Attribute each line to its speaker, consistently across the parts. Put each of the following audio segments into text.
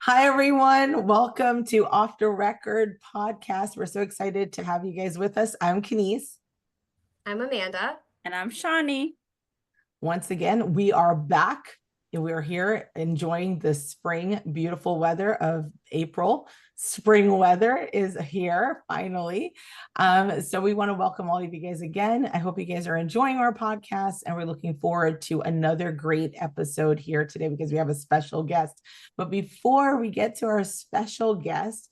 Speaker 1: Hi, everyone. Welcome to Off the Record podcast. We're so excited to have you guys with us. I'm Kenise.
Speaker 2: I'm Amanda.
Speaker 3: And I'm Shawnee.
Speaker 1: Once again, we are back and we're here enjoying the spring, beautiful weather of April. Spring weather is here finally. So we want to welcome all of you guys again. I hope you guys are enjoying our podcast and we're looking forward to another great episode here today because we have a special guest. But before we get to our special guest,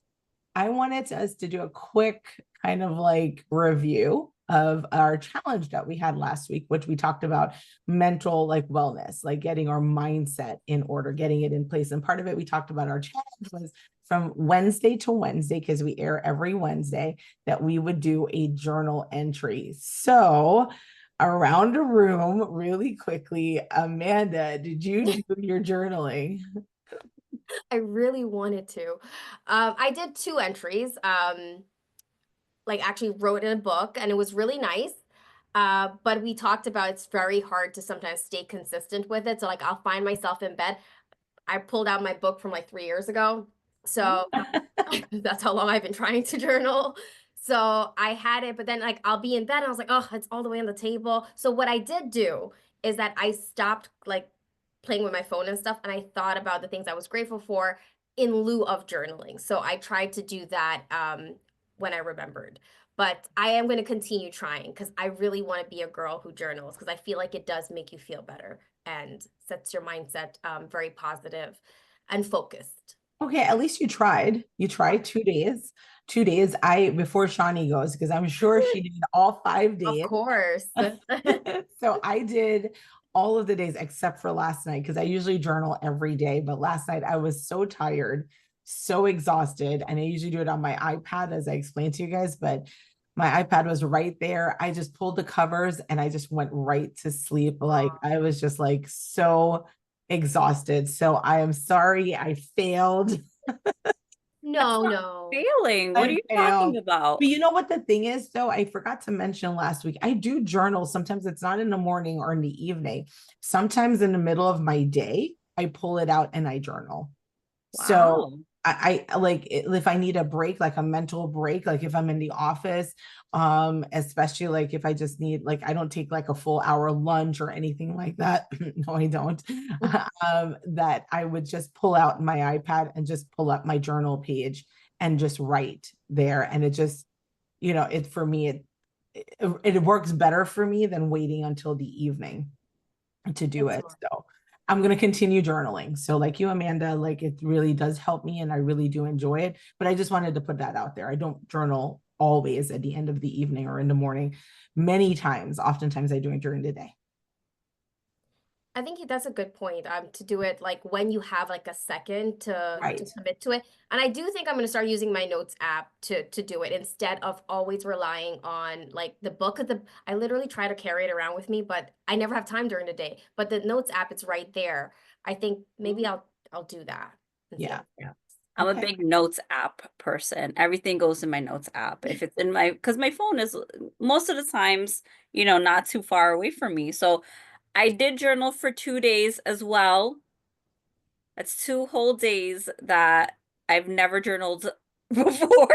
Speaker 1: I wanted us to do a quick kind of like review of our challenge that we had last week, which we talked about mental like wellness, like getting our mindset in order, getting it in place. And part of it, we talked about our challenge was from Wednesday to Wednesday, because we air every Wednesday, that we would do a journal entry. So around the room really quickly, Amanda, did you do your journaling?
Speaker 2: I really wanted to. I did 2 entries. Like actually wrote in a book, and it was really nice. But we talked about it's very hard to sometimes stay consistent with it. So like I'll find myself in bed. I pulled out my book from like 3 years ago. So that's how long I've been trying to journal. So I had it, but then like I'll be in bed and I was like, oh, it's all the way on the table. So what I did do is that I stopped like playing with my phone and stuff, and I thought about the things I was grateful for in lieu of journaling. So I tried to do that when I remembered. But I am going to continue trying because I really want to be a girl who journals because I feel like it does make you feel better and sets your mindset very positive and focused.
Speaker 1: Okay, at least you tried. You tried 2 days. 2 days. Before Shawnee goes, because I'm sure she did all 5 days.
Speaker 2: Of course.
Speaker 1: So I did all of the days except for last night, because I usually journal every day. But last night I was so tired, so exhausted. And I usually do it on my iPad, as I explained to you guys, but my iPad was right there. I just pulled the covers and I just went right to sleep. Like I was just like so exhausted. So I am sorry I failed.
Speaker 2: No.
Speaker 3: Failing. What are you talking about?
Speaker 1: But you know what the thing is, though? I forgot to mention last week, I do journal. Sometimes it's not in the morning or in the evening. Sometimes in the middle of my day, I pull it out and I journal. So
Speaker 3: Wow.
Speaker 1: I like if I need a break, like a mental break, like if I'm in the office, especially like if I just need, like, I don't take like a full hour lunch or anything like that. No, I don't. That I would just pull out my iPad and just pull up my journal page and just write there. And it just, it for me, it works better for me than waiting until the evening to do it.
Speaker 2: Excellent.
Speaker 1: So I'm going to continue journaling. So like you, Amanda, like it really does help me and I really do enjoy it. But I just wanted to put that out there. I don't journal always at the end of the evening or in the morning. Many times, oftentimes I do it during the day.
Speaker 2: I think that's a good point. To do it like when you have like a second to
Speaker 1: Right.
Speaker 2: commit to it. And I do think I'm going to start using my notes app to do it instead of always relying on like the book. I literally try to carry it around with me, but I never have time during the day. But the notes app, it's right there. I think maybe I'll do that.
Speaker 1: Yeah.
Speaker 3: I'm
Speaker 1: Okay.
Speaker 3: a big notes app person. Everything goes in my notes app. If it's in because my phone is most of the times, not too far away from me. So I did journal for 2 days as well. That's 2 whole days that I've never journaled before.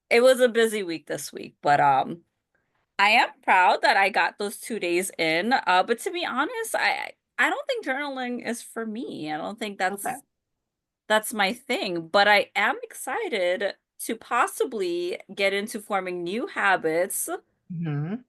Speaker 3: It was a busy week this week, but I am proud that I got those 2 days in. But to be honest, I don't think journaling is for me. I don't think
Speaker 1: Okay.
Speaker 3: that's my thing, but I am excited to possibly get into forming new habits,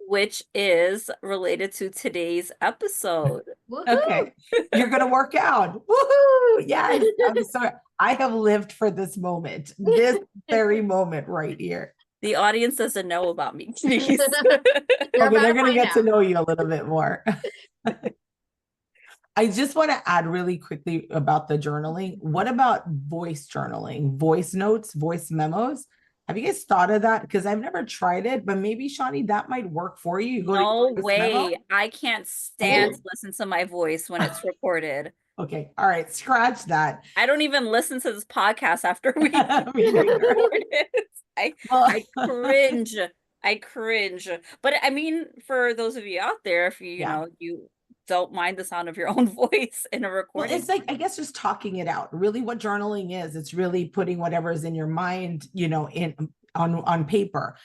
Speaker 3: which is related to today's episode.
Speaker 1: Okay. You're going to work out. Woohoo. Yes. I'm sorry. I have lived for this moment, this very moment right here.
Speaker 3: The audience doesn't know about me, please.
Speaker 1: Okay, they're going to get to know you a little bit more. I just want to add really quickly about the journaling. What about voice journaling, voice notes, voice memos? Have you guys thought of that? Because I've never tried it, but maybe Shawnee, that might work for you. You go
Speaker 3: No
Speaker 1: to voice memo.
Speaker 3: way. I can't stand to listen to my voice when it's recorded.
Speaker 1: Okay. All right. Scratch that.
Speaker 3: I don't even listen to this podcast after we record it. I cringe. I cringe. But I mean, for those of you out there, if you know, you don't mind the sound of your own voice in a
Speaker 1: Well,
Speaker 3: recording.
Speaker 1: it's like, I guess, just talking it out. Really, what journaling is, it's really putting whatever is in your mind, in on paper.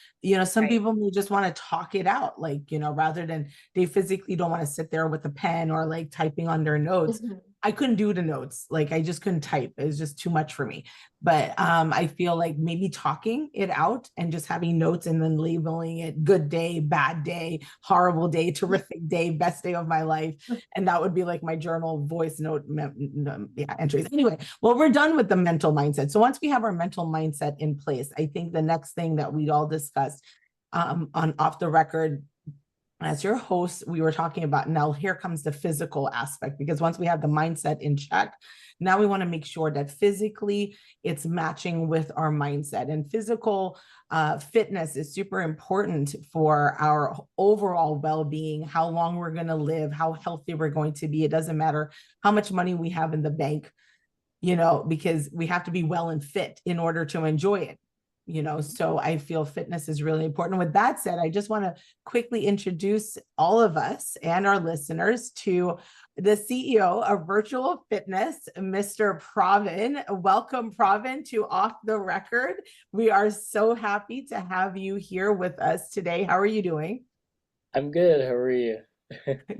Speaker 1: Some
Speaker 3: Right.
Speaker 1: people may just want to talk it out, like, rather than they physically don't want to sit there with a pen or like typing on their notes.
Speaker 2: Mhm.
Speaker 1: I couldn't do the notes. Like, I just couldn't type. It was just too much for me. But I feel like maybe talking it out and just having notes and then labeling it good day, bad day, horrible day, terrific day, best day of my life. And that would be like my journal voice note entries. Anyway, well, we're done with the mental mindset. So once we have our mental mindset in place, I think the next thing that we'd all discuss on off the record, as your host, we were talking about, now here comes the physical aspect, because once we have the mindset in check, now we want to make sure that physically it's matching with our mindset. And physical fitness is super important for our overall well-being, how long we're going to live, how healthy we're going to be. It doesn't matter how much money we have in the bank, because we have to be well and fit in order to enjoy it. So I feel fitness is really important. With that said, I just want to quickly introduce all of us and our listeners to the CEO of Virtual Fitness, Mr. Pravin. Welcome, Pravin, to Off the Record. We are so happy to have you here with us today. How are you doing?
Speaker 4: I'm good. How are you?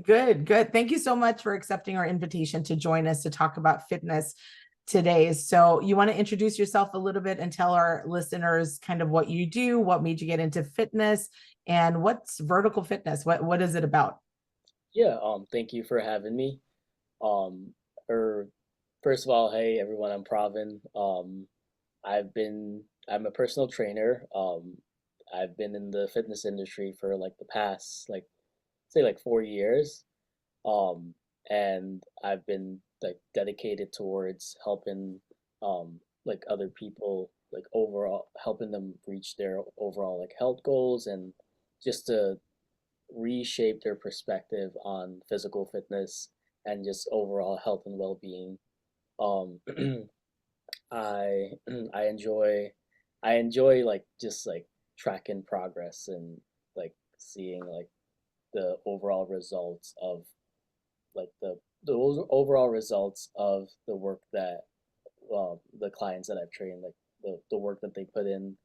Speaker 1: Good, good. Thank you so much for accepting our invitation to join us to talk about fitness today. So you want to introduce yourself a little bit and tell our listeners kind of what you do, what made you get into fitness, and what's vertical fitness? What is it about?
Speaker 4: Yeah, thank you for having me. Um, or First of all, hey everyone, I'm Pravin. I'm a personal trainer. I've been in the fitness industry for like the past like say like 4 years. Um, and I've been like dedicated towards helping like other people like overall helping them reach their overall like health goals and just to reshape their perspective on physical fitness and just overall health and well-being. Um, I I enjoy I enjoy like just like tracking progress and like seeing like the overall results of like the overall results of the work that the clients that I've trained, like the work that they put in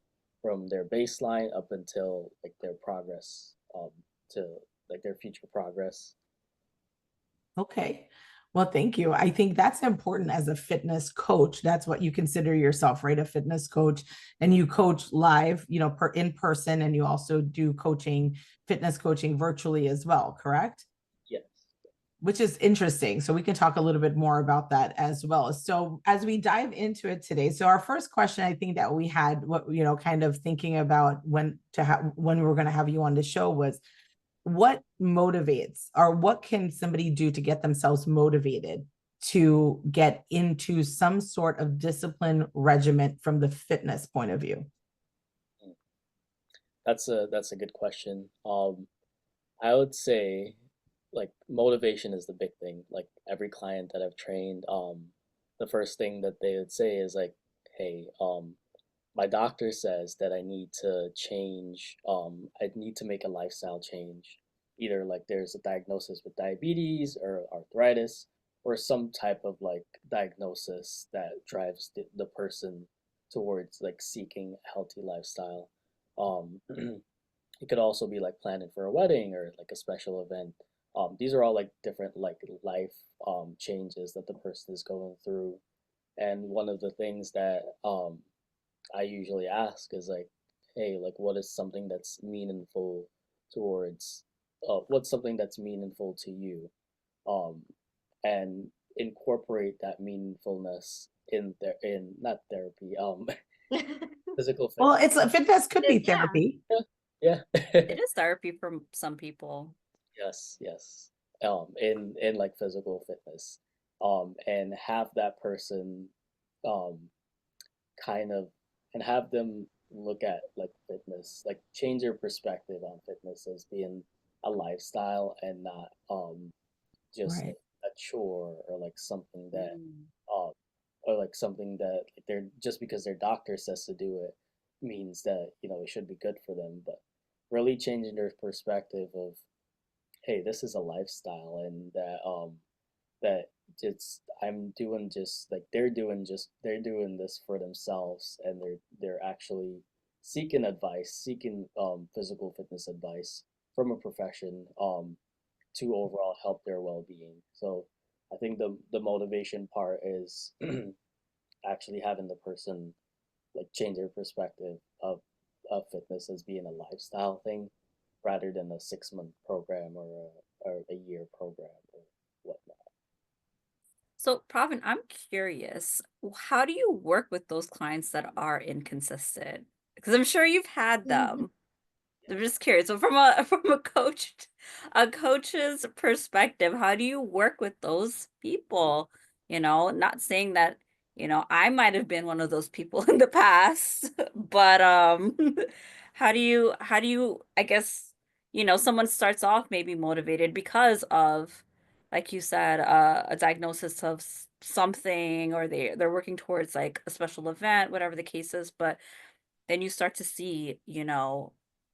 Speaker 4: from their baseline up until like their progress to like their future progress.
Speaker 1: Okay. Well, thank you. I think that's important as a fitness coach. That's what you consider yourself, right? A fitness coach. And you coach live, in person, and you also do fitness coaching virtually as well, correct?
Speaker 4: Yes.
Speaker 1: Which is interesting. So we can talk a little bit more about that as well. So as we dive into it today, so our first question, I think that we had, what kind of thinking about when we were going to have you on the show, was what motivates, or what can somebody do to get themselves motivated to get into some sort of discipline regimen from the fitness point of view?
Speaker 4: That's a good question. I would say like motivation is the big thing. Like every client that I've trained, the first thing that they would say is like, hey, my doctor says that I need to change, I need to make a lifestyle change. Either like there's a diagnosis with diabetes or arthritis or some type of like diagnosis that drives the person towards like seeking a healthy lifestyle. It could also be like planning for a wedding or like a special event. These are all like different like life changes that the person is going through. And one of the things that I usually ask is like, hey, like what is something that's meaningful towards what's something that's meaningful to you? Um, and incorporate that meaningfulness in there in not therapy, physical
Speaker 1: Well,
Speaker 4: fitness.
Speaker 1: fitness could be
Speaker 2: Yeah.
Speaker 1: therapy.
Speaker 4: Yeah.
Speaker 3: It is therapy for some people.
Speaker 4: Yes, yes. In like physical fitness. And have that person um kind of and have them look at like fitness, like change their perspective on fitness as being a lifestyle and not just
Speaker 1: Right.
Speaker 4: like a chore or like something that
Speaker 3: Mm.
Speaker 4: um or like something that like they're just because their doctor says to do it means that it should be good for them, but really changing their perspective of hey, this is a lifestyle, and that it's I'm doing just like they're doing this for themselves, and they're actually seeking advice, seeking physical fitness advice from a profession to overall help their well-being. So I think the motivation part is actually having the person like change their perspective of fitness as being a lifestyle thing rather than a 6 month program or a year program or whatnot.
Speaker 3: So, Pravin, I'm curious, how do you work with those clients that are inconsistent? Because I'm sure you've had them. I'm just curious. So, from a from a coach's perspective, how do you work with those people? Not saying that, I might have been one of those people in the past, but how do you, I guess, someone starts off maybe motivated because of, like you said, a diagnosis of something, or they're working towards like a special event, whatever the case is, but then you start to see,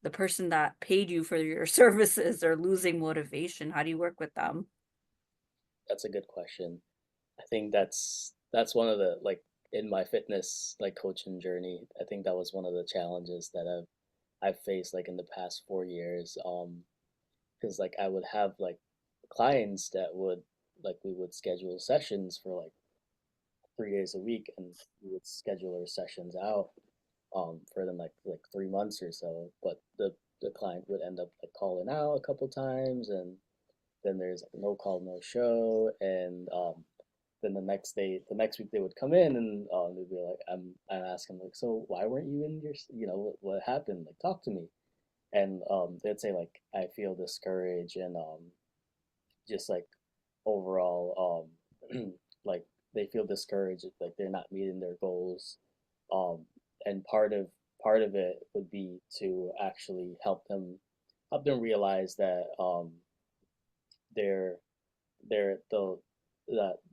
Speaker 3: the person that paid you for your services are losing motivation. How do you work with them?
Speaker 4: That's a good question. I think that's one of the like in my fitness like coaching journey. I think that was one of the challenges that I've faced like in the past 4 years. Because like I would have like clients that would like we would schedule sessions for like 3 days a week, and we would schedule our sessions out for them like 3 months or so. But the client would end up like calling out a couple times, and then there's like no call, no show, and then the next week they would come in, and they'd be like, I'm asking like, so why weren't you in your, what happened? Like, talk to me. And they'd say like, I feel discouraged, and just like overall, like they feel discouraged, like they're not meeting their goals. Um, and part of it would be to actually help them realize that they're they're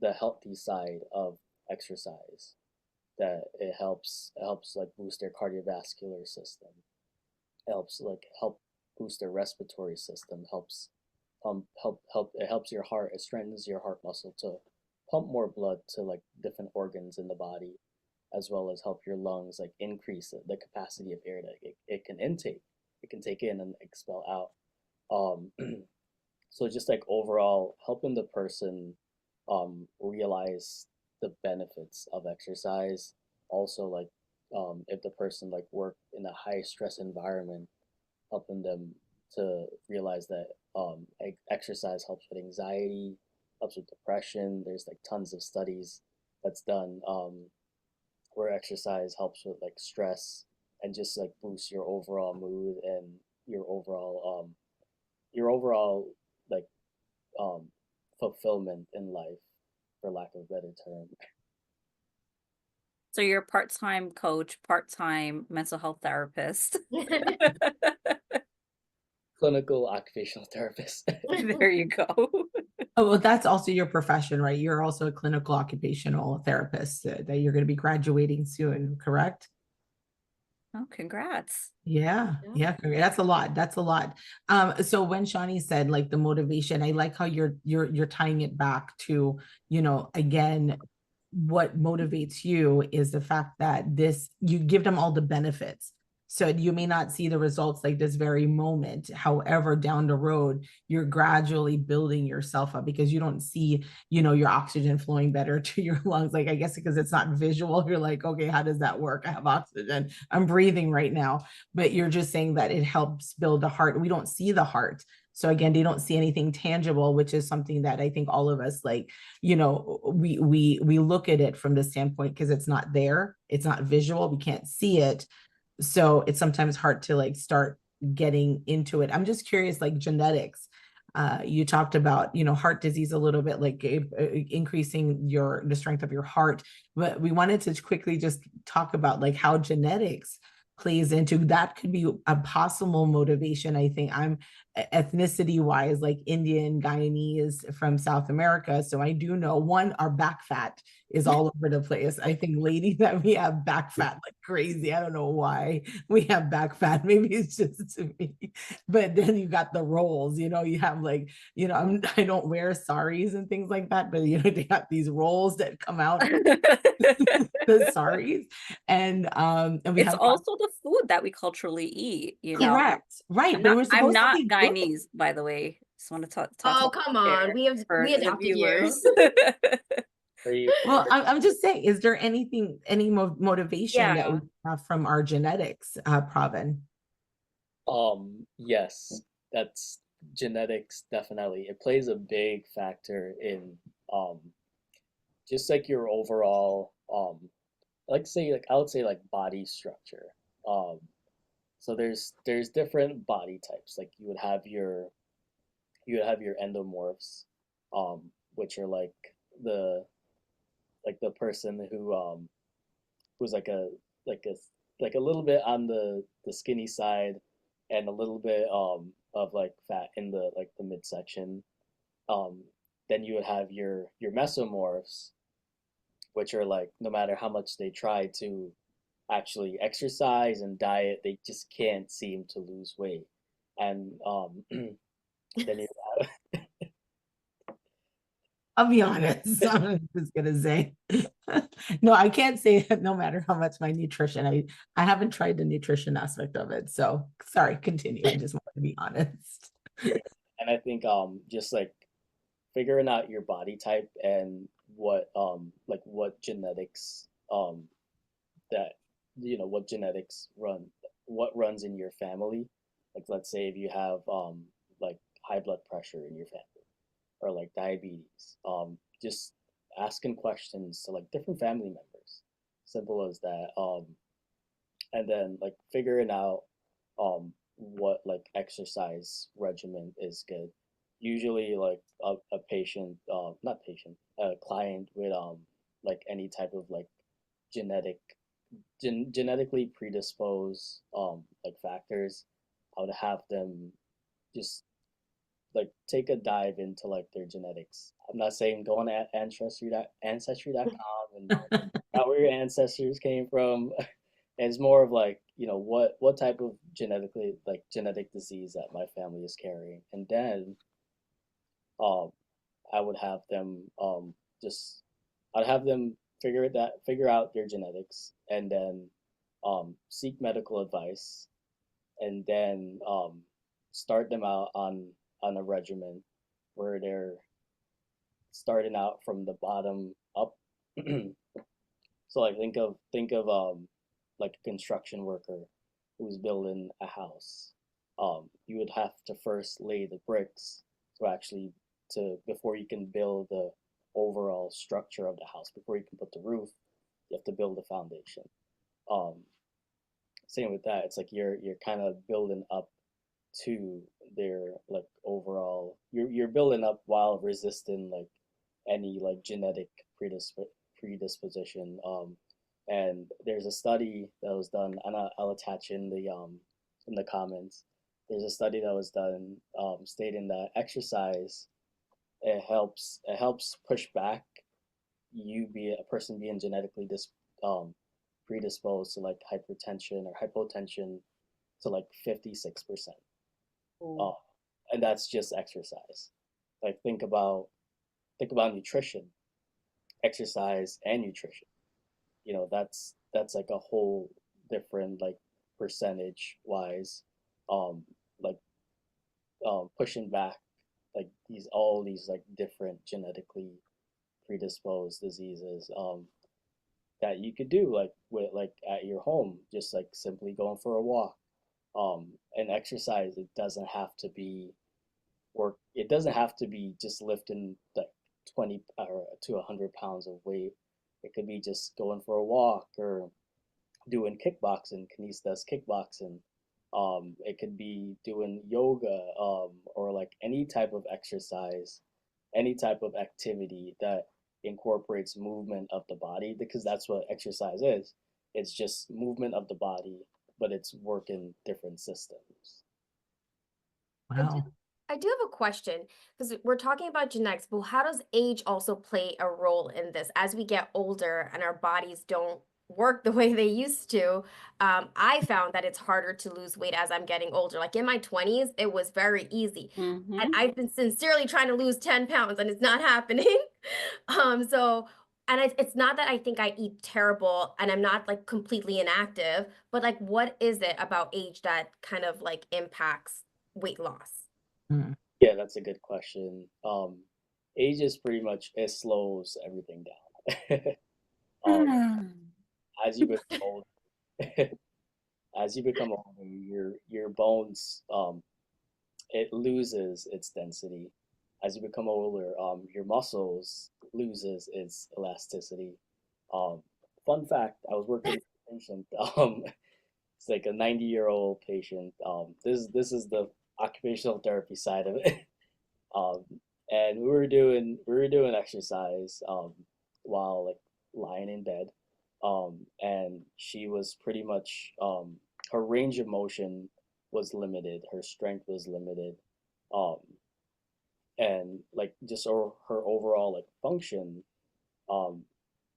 Speaker 4: the healthy side of exercise, that it helps like boost their cardiovascular system, help boost their respiratory system, help it helps your heart, it strengthens your heart muscle to pump more blood to like different organs in the body, as well as help your lungs like increase the capacity of air that it can intake, it can take in and expel out. um so just like overall helping the person realize the benefits of exercise. Also like if the person like work in a high stress environment, helping them to realize that exercise helps with anxiety, helps with depression. There's like tons of studies that's done where exercise helps with like stress and just like boosts your overall mood and your overall like um fulfillment in life, for lack of a better term.
Speaker 3: So you're a part-time coach, part-time mental health therapist.
Speaker 4: Clinical occupational therapist.
Speaker 3: There you go.
Speaker 1: Oh, well, that's also your profession, right? You're also a clinical occupational therapist that you're going to be graduating soon, correct?
Speaker 3: Oh, congrats.
Speaker 1: Yeah,
Speaker 2: Yeah.
Speaker 1: that's a lot. That's a lot. So when Shawnee said like the motivation, I like how you're tying it back to, again, what motivates you is the fact that you give them all the benefits. So you may not see the results like this very moment. However, down the road, you're gradually building yourself up because you don't see, your oxygen flowing better to your lungs. Like, I guess because it's not visual, you're like, okay, how does that work? I have oxygen. I'm breathing right now. But you're just saying that it helps build the heart. We don't see the heart. So again, they don't see anything tangible, which is something that I think all of us like, we look at it from the standpoint because it's not there, it's not visual, we can't see it. So it's sometimes hard to like start getting into it. I'm just curious, like genetics. You talked about, heart disease a little bit, like increasing the strength of your heart, but we wanted to quickly just talk about like how genetics plays into that. Could be a possible motivation. I think I'm ethnicity wise like Indian, Guyanese from South America, so I do know one, our back fat is all over the place. I think lady that we have back fat like crazy. I don't know why we have back fat. Maybe it's just to me. But then you got the rolls, you have like, I don't wear saris and things like that, but they got these rolls that come out the saris. And we
Speaker 3: It's
Speaker 1: have
Speaker 3: also the food that we culturally eat,
Speaker 1: correct, right.
Speaker 3: I'm
Speaker 1: But
Speaker 3: not
Speaker 1: we're
Speaker 3: I'm
Speaker 1: supposed to
Speaker 3: not
Speaker 1: be good.
Speaker 3: Guyanese, by the way. Just want to talk
Speaker 2: Oh,
Speaker 3: about
Speaker 2: come
Speaker 3: there
Speaker 2: on. We
Speaker 3: for the
Speaker 2: adopted you.
Speaker 3: viewers.
Speaker 4: Are you?
Speaker 1: Well, I'm just saying, is there any motivation that
Speaker 3: Yeah.
Speaker 1: we have from our genetics, Pravin?
Speaker 4: Yes, that's genetics definitely. It plays a big factor in um just like your overall like I would say like body structure. Um so there's different body types. Like you would have your endomorphs, which are the the person who's like a like a little bit on the skinny side and a little bit of like fat in the midsection. Um, then you would have your mesomorphs, which are like no matter how much they try to actually exercise and diet, they just can't seem to lose weight. And then you have
Speaker 1: I'll be honest. I'm just gonna say, no, I can't say it no matter how much my nutrition. I haven't tried the nutrition aspect of it. So sorry, continue. I just want to be honest.
Speaker 4: and I think just like figuring out your body type and what genetics that what genetics what runs in your family. Like let's say if you have like high blood pressure in your family or like diabetes, just asking questions to like different family members, simple as that. And then like figuring out what like exercise regimen is good. Usually like a patient, not patient, a client with like any type of like genetic genetically predisposed like factors, I would have them just like take a dive into like their genetics. I'm not saying go on ancestry.com and out where your ancestors came from. It's more of like, what type of genetic disease that my family is carrying. And then um I would have them just I'd have them figure out their genetics and then seek medical advice and then start them out on a regimen where they're starting out from the bottom up. So like think of like a construction worker who's building a house. You would have to first lay the bricks to actually to before you can build the overall structure of the house. Before you can put the roof, you have to build the foundation. Um, Same with that. It's like you're kind of building up to their like overall. You're building up while resisting like any like genetic predisposition. And there's a study that was done, and I'll attach in the comments. There's a study that was done stating that exercise it helps push back you be a person being genetically um, predisposed to like hypertension or hypotension to like 56%.
Speaker 3: Oh.
Speaker 4: Uh, and that's just exercise. Like think about nutrition, exercise and nutrition. That's like a whole different like percentage wise, um, like pushing back like all these like different genetically predisposed diseases that you could do like with like at your home, just like simply going for a walk. And exercise, it doesn't have to be work. It doesn't have to be just lifting like 20 or to 100 pounds of weight. It could be just going for a walk or doing kickboxing. Kenise does kickboxing. It could be doing yoga, or like any type of exercise, any type of activity that incorporates movement of the body, because that's what exercise is. It's just movement of the body, but it's working different systems.
Speaker 2: I do
Speaker 1: Wow.
Speaker 2: I do have a question because we're talking about genetics, but how does age also play a role in this? As we get older and our bodies don't work the way they used to, I found that it's harder to lose weight as I'm getting older. Like in my 20s, it was very easy. And
Speaker 3: Mm-hmm.
Speaker 2: I've been sincerely trying to lose 10 pounds and it's not happening. So, and it's not that I think I eat terrible and I'm not like completely inactive, but like, what is it about age that kind of like impacts weight loss?
Speaker 1: Mm.
Speaker 4: Yeah, that's a good question. Age is pretty much it slows everything down. um, as you become older, as you become older, your bones it loses its density. As you become older, your muscles loses its elasticity. Um, fun fact: I was working with a patient. It's like a 90-year-old patient. This is the occupational therapy side of it. Um, and we were doing exercise while like lying in bed. And she was pretty much her range of motion was limited, her strength was limited, um, and like just her overall like function, um,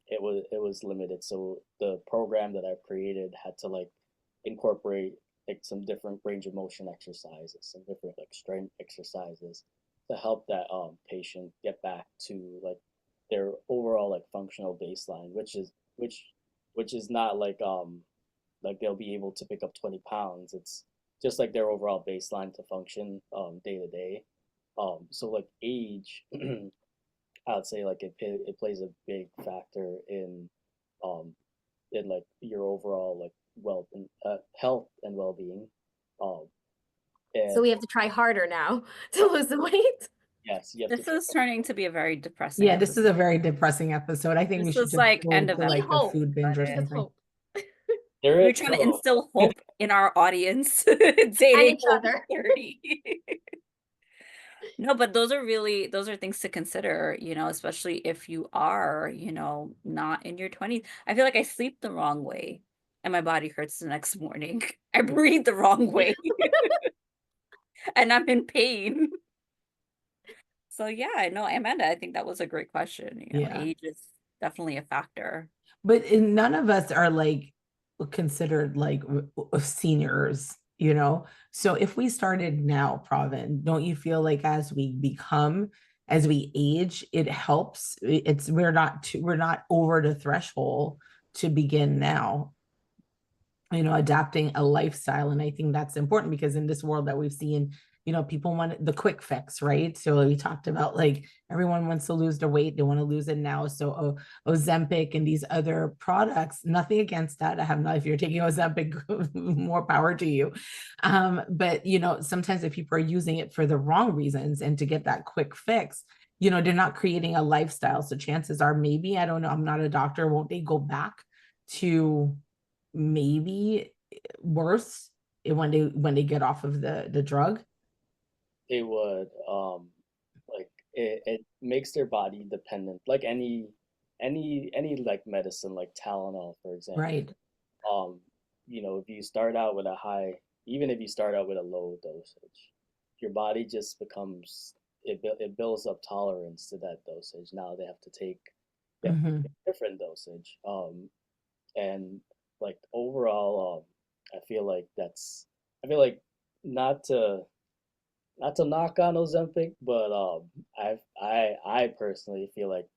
Speaker 4: it was limited. So the program that I created had to like incorporate like some different range of motion exercises, some different like strength exercises to help that patient get back to like their overall like functional baseline, which is not like they'll be able to pick up 20 pounds. It's just like their overall baseline to function day to day. So like age I would say like it plays a big factor um in like your overall like health and well being. Um
Speaker 2: So
Speaker 4: and
Speaker 2: we have to try harder now to lose the weight.
Speaker 4: yes, you have to
Speaker 3: This
Speaker 4: try.
Speaker 3: is turning to be a very depressing
Speaker 1: Yeah, this is
Speaker 3: episode.
Speaker 1: a very depressing episode. I think we
Speaker 3: This
Speaker 1: should
Speaker 3: is
Speaker 1: just
Speaker 3: like
Speaker 1: go
Speaker 3: end
Speaker 1: into
Speaker 3: of
Speaker 2: We need
Speaker 1: like a
Speaker 3: episode.
Speaker 2: hope.
Speaker 1: food binge or
Speaker 2: Give us
Speaker 1: something.
Speaker 2: hope.
Speaker 4: There
Speaker 3: We're
Speaker 4: is
Speaker 3: trying to
Speaker 4: hope.
Speaker 3: instill hope in our audience
Speaker 2: And
Speaker 3: dating
Speaker 2: each
Speaker 3: over
Speaker 2: other.
Speaker 3: 30. No, but those are things to consider, especially if you are, not in your 20s. I feel like I sleep the wrong way and my body hurts the next morning. I breathe the wrong way and I'm in pain. So yeah, I know, Amanda, I think that was a great question.
Speaker 1: Yeah.
Speaker 3: Age is definitely a factor.
Speaker 1: But none of us are like considered like seniors, you know? So if we started now, Pravin, don't you feel like as we age, it helps? We're not over the threshold to begin now, adapting a lifestyle. And I think that's important because in this world that we've seen, people want the quick fix, right? So we talked about like everyone wants to lose their weight, they want to lose it now. So Ozempic and these other products, nothing against that. I have not, if you're taking Ozempic, more power to you. But sometimes if people are using it for the wrong reasons and to get that quick fix, they're not creating a lifestyle. So chances are maybe, I don't know, I'm not a doctor, won't they go back to maybe worse when they get off of the drug?
Speaker 4: It would like it makes their body dependent like any like medicine like Tylenol for example.
Speaker 1: Right.
Speaker 4: Um if you start out with a high, even if you start out with a low dosage, your body just becomes it builds up tolerance to that dosage. Now they have to take
Speaker 1: Hmm.
Speaker 4: a different dosage. And like overall I feel like not to not to knock on Ozempic, but I personally feel like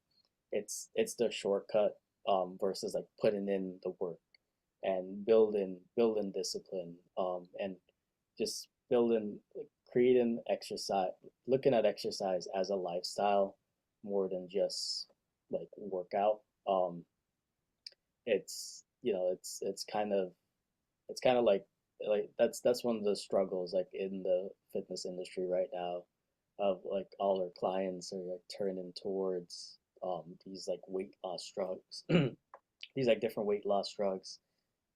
Speaker 4: it's the shortcut versus like putting in the work and building discipline and just building creating exercise, looking at exercise as a lifestyle more than just like workout. It's like that's one of the struggles like in the fitness industry right now, of like all our clients are like turning towards these like weight loss drugs, these like different weight loss drugs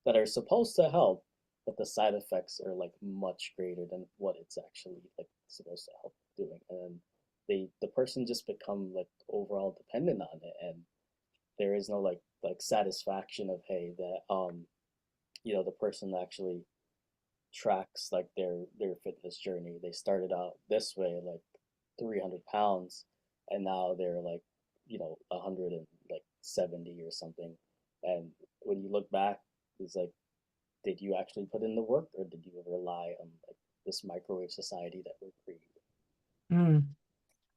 Speaker 4: that are supposed to help, but the side effects are like much greater than what it's actually like supposed to help doing. And then the person just become like overall dependent on it, and there is no like satisfaction of, hey, that the person actually tracks like their fitness journey. They started out this way, like 300 pounds, and now they're like, 170 or something. And when you look back, it's like, did you actually put in the work, or did you rely on like this microwave society that we're creating?
Speaker 1: Mm,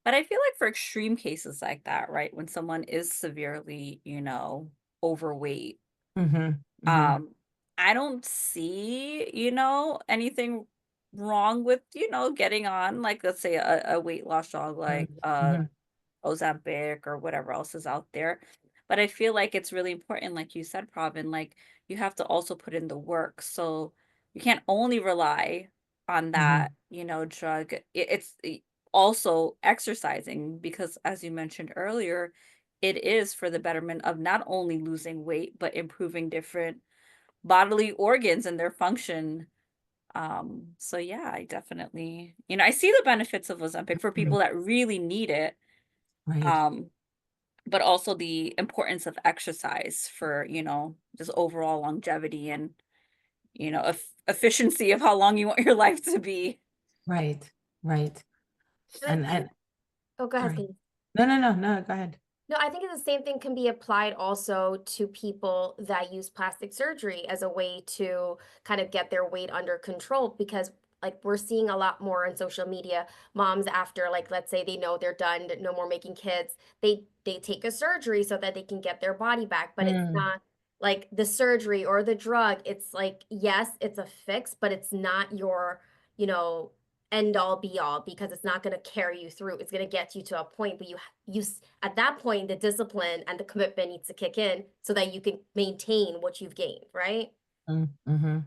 Speaker 3: But I feel like for extreme cases like that, right, when someone is severely, overweight,
Speaker 1: mhm, mhm,
Speaker 3: um, I don't see, anything wrong with, getting on, like, let's say a weight loss drug
Speaker 1: mm,
Speaker 3: like
Speaker 1: mhm,
Speaker 3: Ozempic or whatever else is out there. But I feel like it's really important, like you said, Pravin, like you have to also put in the work. So you can't only rely on that,
Speaker 1: mhm,
Speaker 3: drug. Also exercising because, as you mentioned earlier, it is for the betterment of not only losing weight, but improving different bodily organs and their function. So yeah, I definitely, I see the benefits of Ozempic for
Speaker 1: mhm.
Speaker 3: people that really need it.
Speaker 1: Right,
Speaker 3: Um, but also the importance of exercise for, just overall longevity and, efficiency of how long you want your life to be.
Speaker 1: right, right.
Speaker 2: And I think,
Speaker 1: And
Speaker 2: oh, go ahead,
Speaker 1: sorry.
Speaker 2: please.
Speaker 1: No, no, no, no, go ahead.
Speaker 2: No, I think the same thing can be applied also to people that use plastic surgery as a way to kind of get their weight under control because like we're seeing a lot more on social media moms after like let's say they know they're done no more making kids they take a surgery so that they can get their body back but it's
Speaker 1: Mm,
Speaker 2: not like the surgery or the drug it's like yes it's a fix but it's not your you know end all be all because it's not going to carry you through it's going to get you to a point but at that point the discipline and the commitment needs to kick in so that you can maintain what you've gained right
Speaker 1: mm, mhm.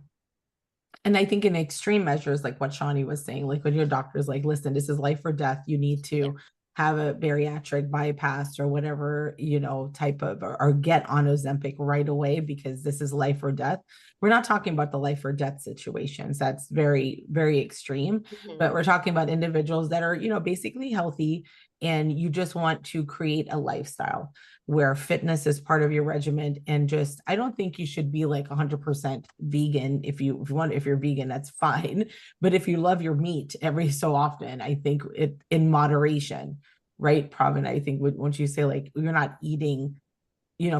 Speaker 1: And I think in extreme measures, like what Shawnee was saying, like when your doctor's like, listen, this is life or death, you need
Speaker 2: yeah
Speaker 1: to have a bariatric bypass or whatever, type of, or get on Ozempic right away because this is life or death. We're not talking about the life or death situations. That's very, very extreme. But
Speaker 2: hmm
Speaker 1: we're talking about individuals that are, basically healthy and you just want to create a lifestyle where fitness is part of your regimen and just I don't think you should be like 100% vegan if you're vegan that's fine but if you love your meat every so often I think it in moderation right Pravin I think once you say like you're not eating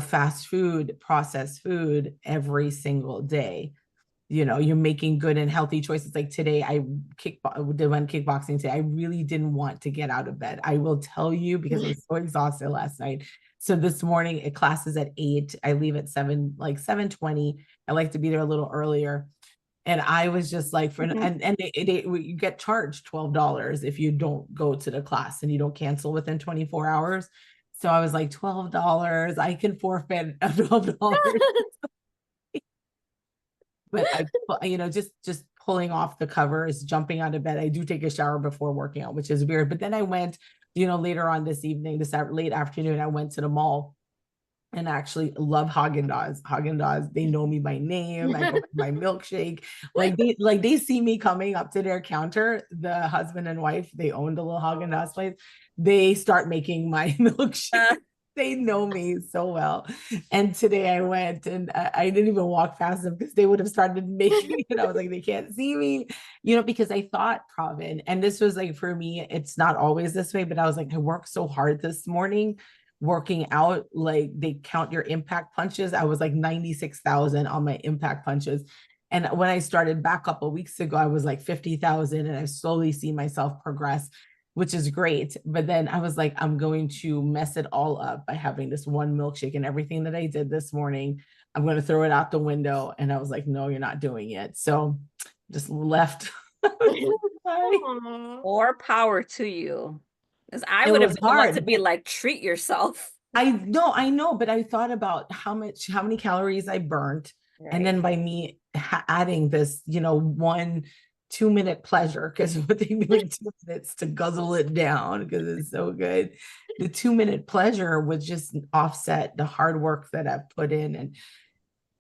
Speaker 1: fast food processed food every single day you're making good and healthy choices. Like today, went kickboxing today. I really didn't want to get out of bed. I will tell you because I was so exhausted last night. So this morning, class is at 8. I leave at 7, like 7:20. I like to be there a little earlier. And I was just like, you get charged $12 if you don't go to the class and you don't cancel within 24 hours. So I was like, $12. I can forfeit $12. But just pulling off the covers, jumping out of bed. I do take a shower before working out, which is weird. But then I went, later on this evening, this late afternoon, I went to the mall and actually love Haagen-Dazs. Haagen-Dazs, they know me by name. I go my milkshake. Like they see me coming up to their counter. The husband and wife, they own the little Haagen-Dazs place. They start making my milkshake.
Speaker 3: Uh,
Speaker 1: They know me so well. And today I went and I didn't even walk past them because they would have started making it. I was like, they can't see me, because I thought, Pravin, and this was like for me, it's not always this way, but I was like, I worked so hard this morning working out, like they count your impact punches. I was like 96,000 on my impact punches. And when I started back a couple weeks ago, I was like 50,000 and I slowly see myself progress, which is great. But then I was like, I'm going to mess it all up by having this one milkshake and everything that I did this morning. I'm going to throw it out the window. And I was like, no, you're not doing it. So just left. Sorry.
Speaker 2: Aw.
Speaker 3: More power to you. Because I
Speaker 1: It
Speaker 3: would have
Speaker 1: was
Speaker 3: been the one to
Speaker 1: hard,
Speaker 3: be
Speaker 1: but
Speaker 3: like, treat yourself.
Speaker 1: I know, but I thought about how many calories I burnt. And
Speaker 3: Right.
Speaker 1: then by me adding this, 1 2 minute pleasure, because it would take me like 2 minutes to guzzle it down because it's so good. The 2 minute pleasure would just offset the hard work that I've put in. And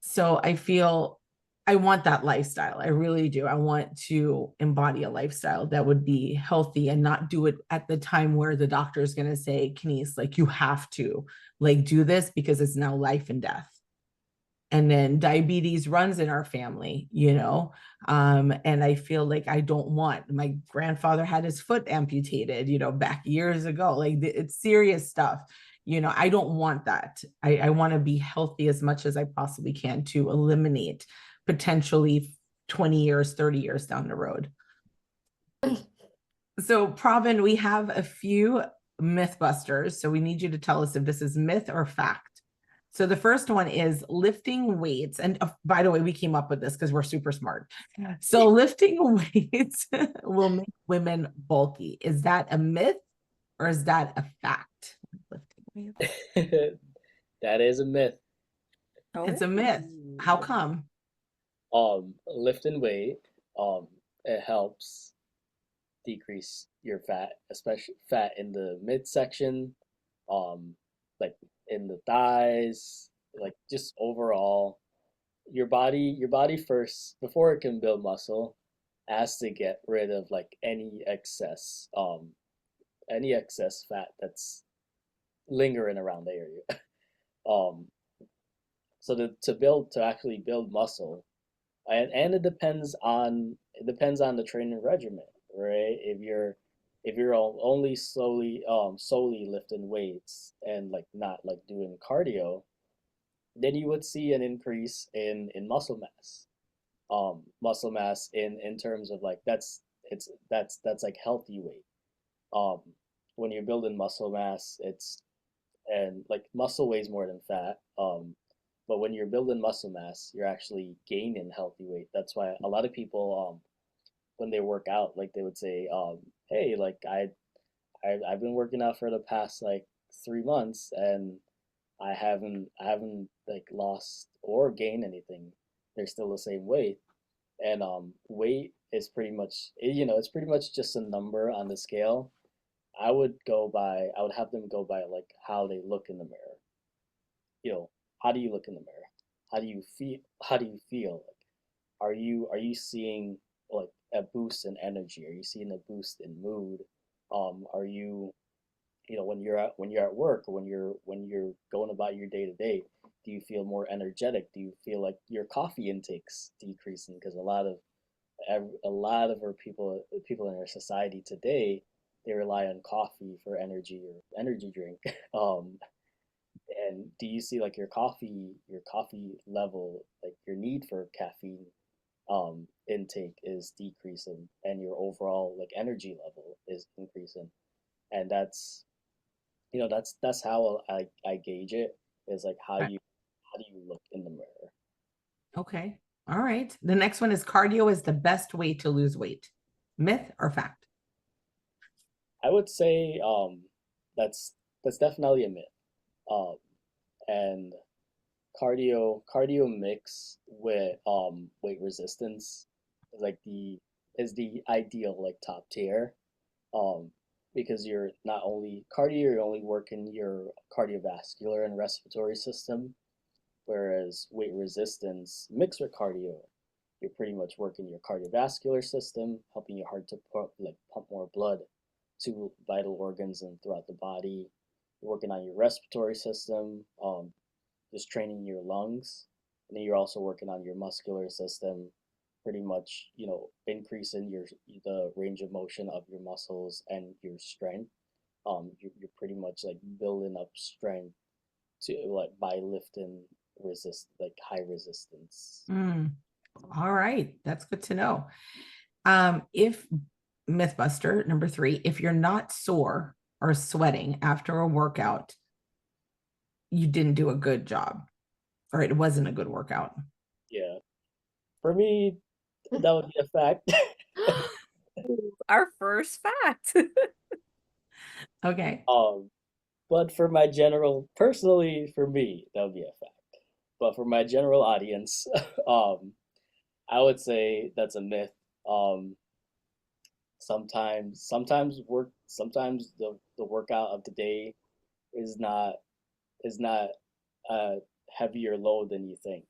Speaker 1: so I feel I want that lifestyle. I really do. I want to embody a lifestyle that would be healthy and not do it at the time where the doctor is going to say, Kenise, like you have to like do this because it's now life and death. and then diabetes runs in our family, and I feel like I don't want, my grandfather had his foot amputated, back years ago. Like it's serious stuff. I don't want that. I want to be healthy as much as I possibly can to eliminate potentially 20 years, 30 years down the road. So, Pravin, we have a few myth busters. So we need you to tell us if this is myth or fact. So the first one is lifting weights. And by the way, we came up with this because we're super smart. So lifting weights will make women bulky. Is that a myth or is that a fact? Lifting weights.
Speaker 4: That is a myth.
Speaker 1: It's a myth. How come?
Speaker 4: Lifting weight, it helps decrease your fat, especially fat in the midsection, like in the thighs, like just overall. Your body first, before it can build muscle, has to get rid of like any excess fat that's lingering around the area. Um, so to actually build muscle, and it depends on the training regimen, right? If you're only solely lifting weights and like not like doing cardio, then you would see an increase in muscle mass. Muscle mass in terms of like that's like healthy weight. Um, when you're building muscle mass, it's and like muscle weighs more than fat. But when you're building muscle mass, you're actually gaining healthy weight. That's why a lot of people, when they work out, like they would say, "Hey, like I've been working out for the past like 3 months, and I haven't like lost or gained anything. They're still the same weight." And weight is pretty much, it's pretty much just a number on the scale. I would have them go by like how they look in the mirror. You know, how do you look in the mirror? How do you feel? How do you feel? Like, are you seeing like a boost in energy? Are you seeing a boost in mood? Are you, when you're at work, or when you're going about your day to day, do you feel more energetic? Do you feel like your coffee intake's decreasing? Because a lot of our people in our society today, they rely on coffee for energy or energy drink. Um, and do you see like your coffee level, like your need for caffeine intake is decreasing, and your overall like energy level is increasing? And that's how I gauge it, is like how do you look in the mirror.
Speaker 1: Okay. All right. The next one is cardio is the best way to lose weight. Myth or fact?
Speaker 4: I would say that's definitely a myth. Um, and cardio mix with weight resistance is like the ideal like top tier. Um, because you're not only cardio, you're only working your cardiovascular and respiratory system, whereas weight resistance mixed with cardio, you're pretty much working your cardiovascular system, helping your heart to pump more blood to vital organs and throughout the body. You're working on your respiratory system, just training your lungs, and then you're also working on your muscular system, pretty much, increasing the range of motion of your muscles and your strength. You're pretty much like building up strength to like by lifting high resistance.
Speaker 1: Mm, all right. That's good to know. If Mythbuster number 3, if you're not sore or sweating after a workout, you didn't do a good job, or it wasn't a good workout.
Speaker 4: Yeah, for me, that would be a fact.
Speaker 3: Our first fact.
Speaker 1: Okay.
Speaker 4: But personally, for me, that would be a fact. But for my general audience, um, I would say that's a myth. Um, sometimes the workout of the day is not a heavier load than you think.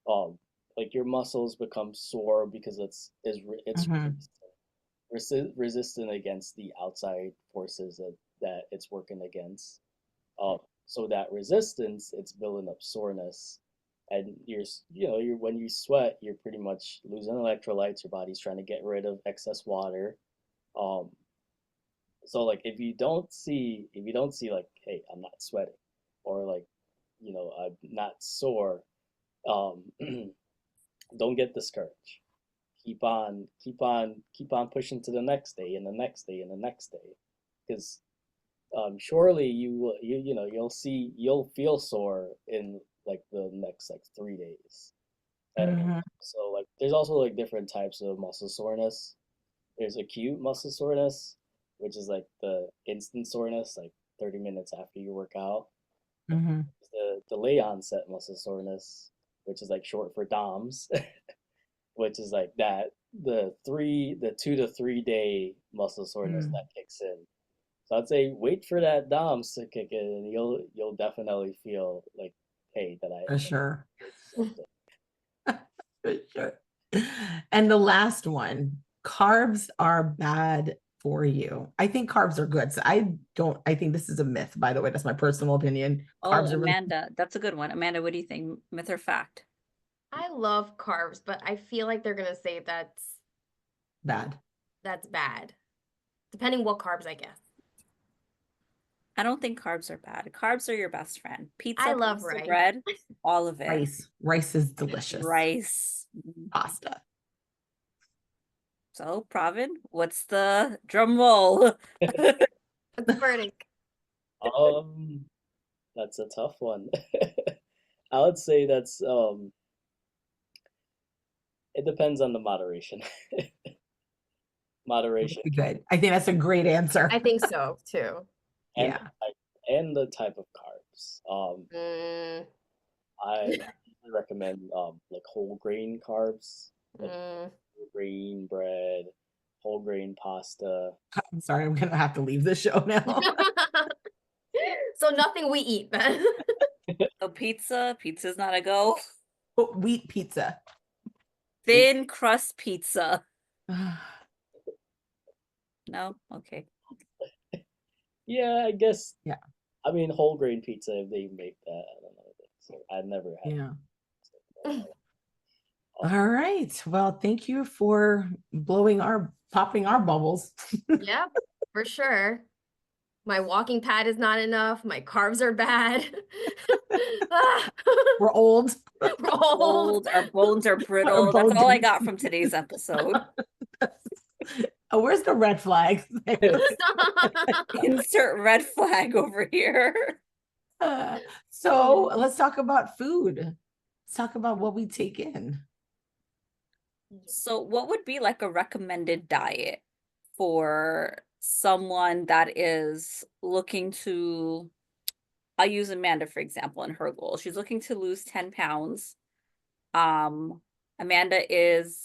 Speaker 4: Um, like your muscles become sore because it's
Speaker 1: Mhm.
Speaker 4: resistant against the outside forces that it's working against. So that resistance, it's building up soreness, and you're when you sweat, you're pretty much losing electrolytes. Your body's trying to get rid of excess water. Um, so like if you don't see like, hey, I'm not sweating, or like, I'm not sore, um, don't get discouraged. Keep on pushing to the next day and the next day and the next day, because surely you'll feel sore in like the next like 3 days.
Speaker 1: Mhm.
Speaker 4: So like there's also like different types of muscle soreness. There's acute muscle soreness, which is like the instant soreness, like 30 minutes after you work out.
Speaker 1: Mhm.
Speaker 4: The delay onset muscle soreness, which is like short for DOMS, which is like the 2 to 3 day muscle soreness
Speaker 1: Mm.
Speaker 4: that kicks in. So I'd say wait for that DOMS to kick in, and you'll definitely feel like, hey,
Speaker 1: For sure.
Speaker 4: did something.
Speaker 1: For sure. And the last one, carbs are bad for you. I think carbs are good. So I think this is a myth, by the way. That's my personal opinion.
Speaker 3: Oh,
Speaker 1: Carbs are really
Speaker 3: Amanda, that's a good one. Amanda, what do you think? Myth or fact?
Speaker 2: I love carbs, but I feel like they're gonna say
Speaker 1: bad.
Speaker 2: that's bad. Depending what carbs, I guess.
Speaker 3: I don't think carbs are bad. Carbs are your best friend.
Speaker 2: I
Speaker 3: Pizza,
Speaker 2: love
Speaker 3: pasta,
Speaker 2: rice.
Speaker 3: bread, all of it.
Speaker 1: Rice. Rice is delicious.
Speaker 3: Rice.
Speaker 1: Pasta.
Speaker 3: So, Pravin, what's the drum roll?
Speaker 2: That's the verdict.
Speaker 4: Um, that's a tough one. I would say it depends on the moderation. Moderation
Speaker 1: Good. I think that's a great answer.
Speaker 2: I think so too.
Speaker 4: and
Speaker 1: Yeah.
Speaker 4: the type of carbs.
Speaker 2: Mm,
Speaker 4: I recommend like whole grain carbs, like
Speaker 2: mm.
Speaker 4: whole grain bread, whole grain pasta.
Speaker 1: I'm sorry, I'm gonna have to leave the show now.
Speaker 2: So nothing we eat then.
Speaker 3: So pizza's not a go.
Speaker 1: But wheat pizza.
Speaker 3: Thin crust pizza. No? Okay.
Speaker 4: Yeah, I guess.
Speaker 1: Yeah.
Speaker 4: I mean, whole grain pizza if they make that. I don't know. So I've never had.
Speaker 1: Yeah.
Speaker 4: It.
Speaker 1: All right. Well, thank you for popping our bubbles.
Speaker 2: Yep, for sure. My walking pad is not enough. My carbs are bad. Ah,
Speaker 1: We're old.
Speaker 2: we're old.
Speaker 3: Old, our bones are
Speaker 1: Our
Speaker 3: brittle. That's
Speaker 1: bones
Speaker 3: all I
Speaker 1: are-
Speaker 3: got from today's episode.
Speaker 1: Oh, where's the red flag?
Speaker 3: Insert red flag over here.
Speaker 1: So let's talk about food. Let's talk about what we take in.
Speaker 3: So, what would be like a recommended diet for someone that is looking to, I'll use Amanda, for example, in her goal. She's looking to lose 10 pounds. Amanda is,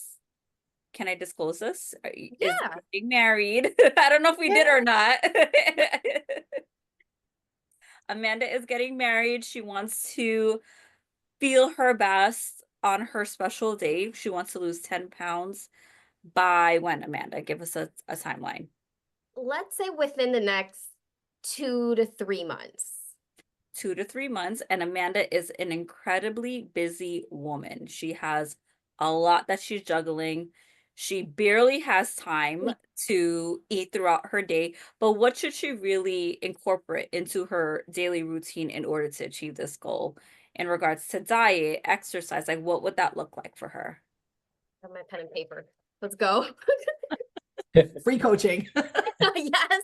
Speaker 3: can I disclose this? Is
Speaker 2: Yeah.
Speaker 3: getting married. I don't know if we did or not. Amanda is getting married. She wants to feel her best on her special day. She wants to lose 10 pounds by when, Amanda? Give us a timeline.
Speaker 2: Let's say within the next 2 to 3 months.
Speaker 3: 2 to 3 months. And Amanda is an incredibly busy woman. She has a lot that she's juggling. She barely has time to eat throughout her day. But what should she really incorporate into her daily routine in order to achieve this goal in regards to diet, exercise? Like, what would that look like for her?
Speaker 2: I have my pen and paper. Let's go.
Speaker 1: Free coaching.
Speaker 2: Yes.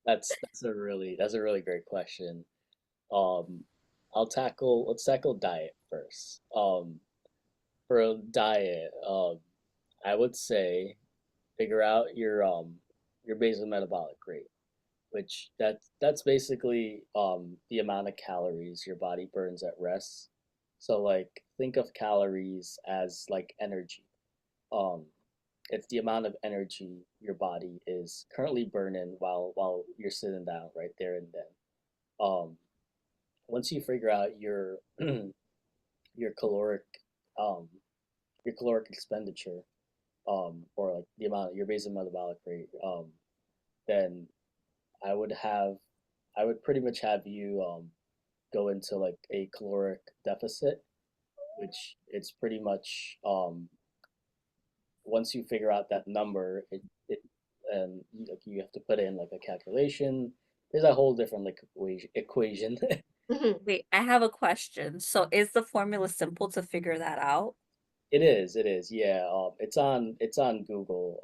Speaker 4: That's a really great question. Um, let's tackle diet first. For a diet, I would say figure out your basal metabolic rate, which that's basically the amount of calories your body burns at rest. So like think of calories as like energy. Um, it's the amount of energy your body is currently burning while you're sitting down right there and then. Um, Once you figure out your caloric um your caloric expenditure, or like the amount your basal metabolic rate, then I would have I would pretty much have you go into like a caloric deficit, which it's pretty much once you figure out that number, it and like you have to put in like a calculation. There's a whole different like equation.
Speaker 2: Mhm.
Speaker 3: Wait, I have a question. So is the formula simple to figure that out?
Speaker 4: It is, yeah. It's on Google.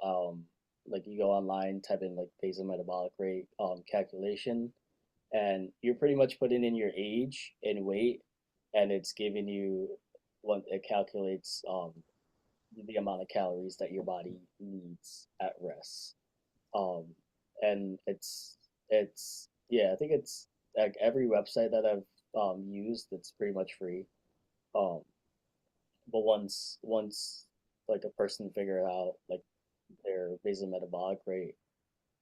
Speaker 4: Like you go online, type in like basal metabolic rate calculation, and you're pretty much putting in your age and weight, and it's giving you what it calculates the amount of calories that your body needs at rest. Um, and it's yeah, I think it's like every website that I've used, it's pretty much free. Um, but once like a person figured out like their basal metabolic rate,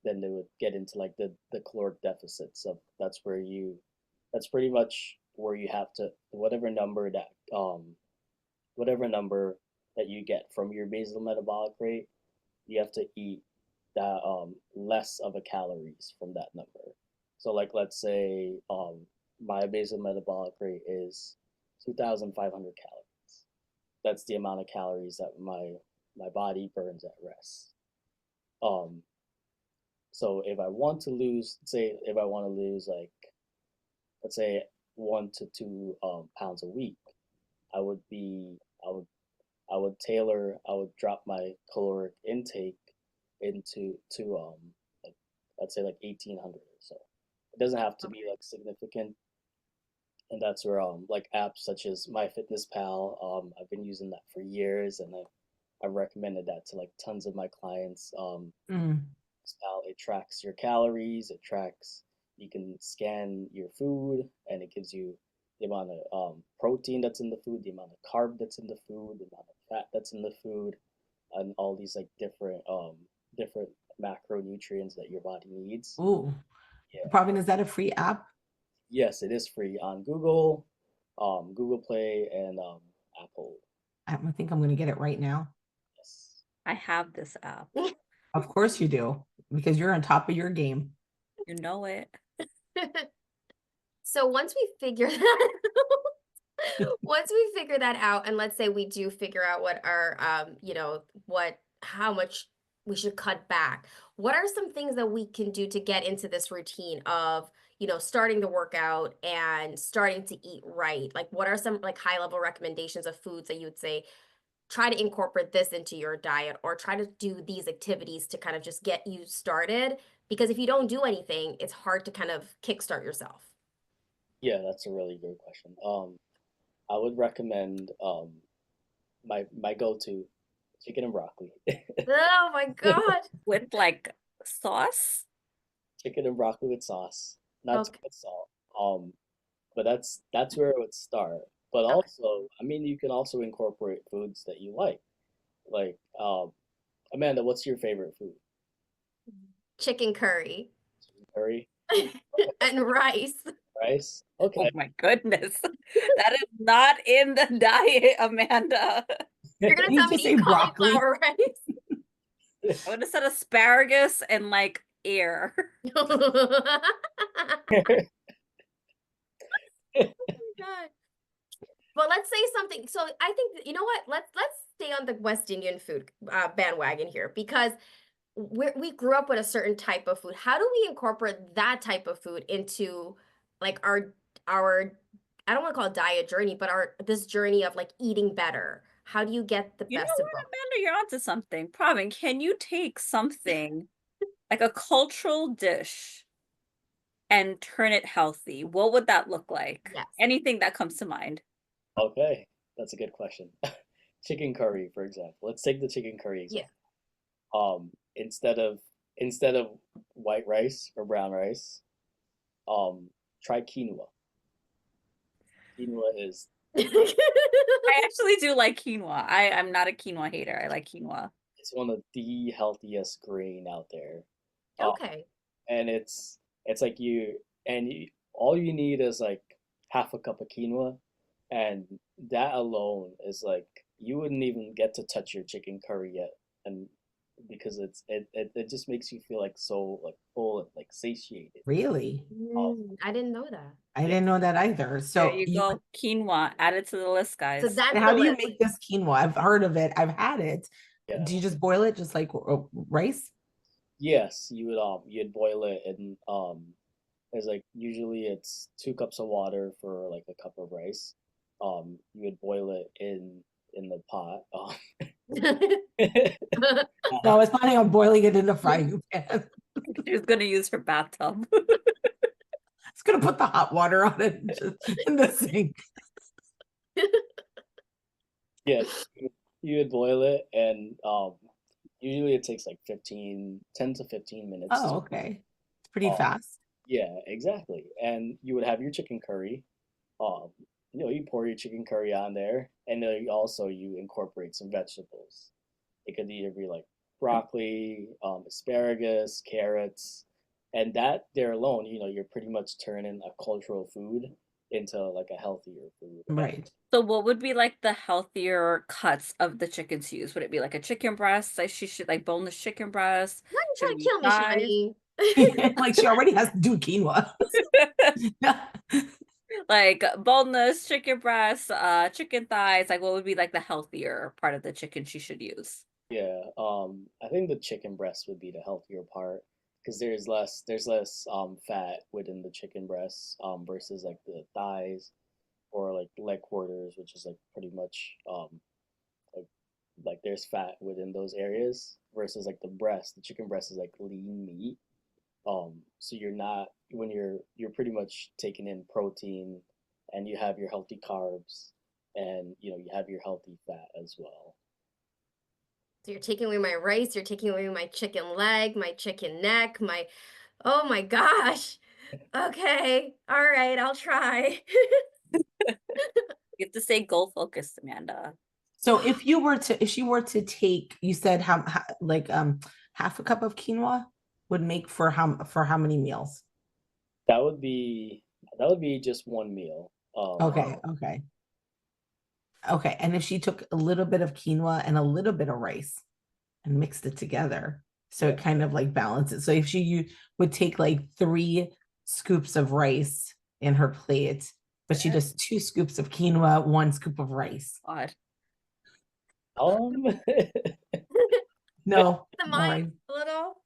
Speaker 4: then they would get into like the caloric deficits of that's pretty much where you have to whatever number that you get from your basal metabolic rate, you have to eat that less of a calories from that number. So like let's say my basal metabolic rate is 2,500 calories. That's the amount of calories that my body burns at rest. Um, so if I want to lose, say if I want to lose like let's say 1 to 2 pounds a week, I would be I would I would drop my caloric intake into to like let's say like 1,800 or so. It doesn't have to be
Speaker 2: Okay.
Speaker 4: like significant, and that's where like apps such as MyFitnessPal, I've been using that for years, and I've recommended that to like tons of my clients.
Speaker 1: Mm.
Speaker 4: Pal, it tracks your calories, it tracks you can scan your food, and it gives you the amount of protein that's in the food, the amount of carb that's in the food, the amount of fat that's in the food, and all these like different macronutrients that your body needs.
Speaker 1: Ooh.
Speaker 4: Yeah.
Speaker 1: Pravin, is that a free app?
Speaker 4: Yes, it is free on Google, Google Play, and Apple.
Speaker 1: I think I'm going to get it right now.
Speaker 4: Yes.
Speaker 3: I have this app.
Speaker 1: Of course you do, because you're on top of your game.
Speaker 3: You know it.
Speaker 2: So once we figure that once we figure that out, and let's say we do figure out what our how much we should cut back, what are some things that we can do to get into this routine of starting the workout and starting to eat right? Like what are some like high level recommendations of foods that you would say try to incorporate this into your diet, or try to do these activities to kind of just get you started, because if you don't do anything, it's hard to kind of kickstart yourself.
Speaker 4: Yeah, that's a really good question. I would recommend my go-to chicken and broccoli.
Speaker 2: Oh my God.
Speaker 3: With like sauce?
Speaker 4: Chicken and broccoli with sauce, not too
Speaker 2: Okay.
Speaker 4: much salt. But that's where it would start. But
Speaker 2: Okay.
Speaker 4: also, I mean, you can also incorporate foods that you like. Like, Amanda, what's your favorite food?
Speaker 2: Chicken curry
Speaker 4: Curry,
Speaker 2: and rice.
Speaker 4: rice?
Speaker 3: Oh
Speaker 4: Okay.
Speaker 3: my goodness. That is not in the diet, Amanda.
Speaker 2: You're gonna
Speaker 1: Did you
Speaker 2: tell me
Speaker 1: just
Speaker 2: to
Speaker 1: say
Speaker 2: eat
Speaker 1: broccoli?
Speaker 2: cauliflower rice?
Speaker 3: I would have said asparagus and like air.
Speaker 2: God. But let's say something. So I think you know what? Let's stay on the West Indian food bandwagon here, because we grew up with a certain type of food. How do we incorporate that type of food into like our I don't want to call it diet journey, but our this journey of like eating better? How do you get the
Speaker 3: You know
Speaker 2: best of
Speaker 3: what,
Speaker 2: both?
Speaker 3: Amanda? You're onto something. Pravin, can you take something like a cultural dish and turn it healthy? What would that look like?
Speaker 2: Yes.
Speaker 3: Anything that comes to mind.
Speaker 4: Okay, that's a good question. Chicken curry, for example. Let's take the chicken curry
Speaker 2: Yeah.
Speaker 4: example. Instead of white rice or brown rice, try quinoa. Quinoa is
Speaker 3: I actually do like quinoa. I'm not a quinoa hater. I like quinoa.
Speaker 4: it's one of the healthiest grain out there. Um,
Speaker 2: Okay.
Speaker 4: and it's like all you need is like half a cup of quinoa, and that alone is like you wouldn't even get to touch your chicken curry yet, and because it just makes you feel like so like full and like satiated.
Speaker 1: Really?
Speaker 2: I didn't know that.
Speaker 1: I
Speaker 4: Yeah.
Speaker 1: didn't know that either.
Speaker 3: There
Speaker 1: So
Speaker 3: you go. Quinoa. Add it to the list,
Speaker 2: So
Speaker 3: guys.
Speaker 2: that's
Speaker 1: and how
Speaker 2: the
Speaker 1: do you
Speaker 2: list.
Speaker 1: make this quinoa? I've heard of it. I've had it.
Speaker 4: Yeah.
Speaker 1: Do you just boil it just like rice?
Speaker 4: Yes, you'd boil it and there's like usually it's 2 cups of water for like a cup of rice. You would boil it in the pot.
Speaker 1: No, I was planning on boiling it in the frying pan.
Speaker 3: She's gonna use her bathtub.
Speaker 1: It's gonna put the hot water on it and just in the sink.
Speaker 4: Yeah, you would boil it and usually it takes like 10 to 15 minutes.
Speaker 1: Oh, okay. It's pretty
Speaker 4: Um,
Speaker 1: fast.
Speaker 4: yeah, exactly. And you would have your chicken curry. Um, you pour your chicken curry on there, and then you incorporate some vegetables. It could either be like broccoli, asparagus, carrots, and that there alone, you're pretty much turning a cultural food into like a healthier food.
Speaker 1: Right.
Speaker 3: So what would be like the healthier cuts of the chicken to use? Would it be like a chicken breast? Like she should like boneless chicken breast?
Speaker 2: Why are you
Speaker 3: Should
Speaker 2: trying
Speaker 3: it
Speaker 2: to
Speaker 3: be
Speaker 2: kill me,
Speaker 3: thighs?
Speaker 2: Shawnee?
Speaker 1: Like she already has to do quinoa.
Speaker 3: Like boneless chicken breasts, chicken thighs. Like what would be like the healthier part of the chicken she should use?
Speaker 4: Yeah, I think the chicken breast would be the healthier part because there's less fat within the chicken breast versus like the thighs or like leg quarters, which is like pretty much like there's fat within those areas versus like the breast. The chicken breast is like lean meat. So you're not when you're pretty much taking in protein and you have your healthy carbs and you have your healthy fat as well.
Speaker 2: So you're taking away my rice, you're taking away my chicken leg, my chicken neck, oh my gosh. Okay. All right, I'll try.
Speaker 3: You have to stay goal focused, Amanda.
Speaker 1: So if she were to take, you said like half a cup of quinoa would make for how many meals?
Speaker 4: That would be that would be just one meal.
Speaker 1: Okay, okay. Okay, and if she took a little bit of quinoa and a little bit of rice and mixed it together, so
Speaker 4: Yeah.
Speaker 1: it kind of like balances. So if you would take like 3 scoops of rice in her plate, but she does 2 scoops of quinoa, 1 scoop of rice.
Speaker 3: God.
Speaker 4: Um,
Speaker 1: No,
Speaker 2: The
Speaker 1: no,
Speaker 2: mind a little.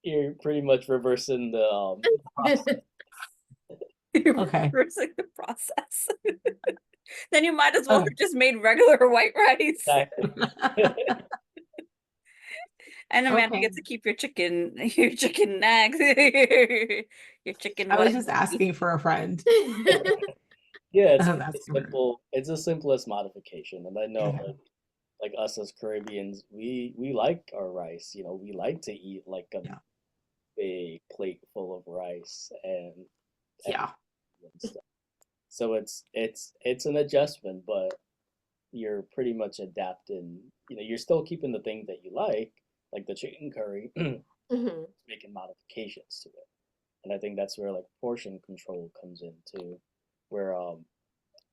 Speaker 4: you're pretty much reversing the process.
Speaker 1: Okay.
Speaker 3: Reversing the process. Then you might as well
Speaker 1: Okay.
Speaker 3: have just made regular white rice.
Speaker 4: Exactly.
Speaker 3: And Amanda
Speaker 1: Okay.
Speaker 3: gets to keep your chicken necks, your chicken.
Speaker 1: I was
Speaker 3: whatever.
Speaker 1: just asking for a friend.
Speaker 4: Yeah, it's
Speaker 1: That's
Speaker 4: it's simple. It's the simplest modification, and I know
Speaker 1: Yeah.
Speaker 4: like us as Caribbeans, we like our rice. We like to eat like a
Speaker 1: Yeah.
Speaker 4: big plate full of rice and
Speaker 1: Yeah.
Speaker 4: stuff. So it's an adjustment, but you're pretty much adapting. You're still keeping the things that you like the chicken curry,
Speaker 2: Mhm.
Speaker 4: making modifications to it. And I think that's where like portion control comes in too, where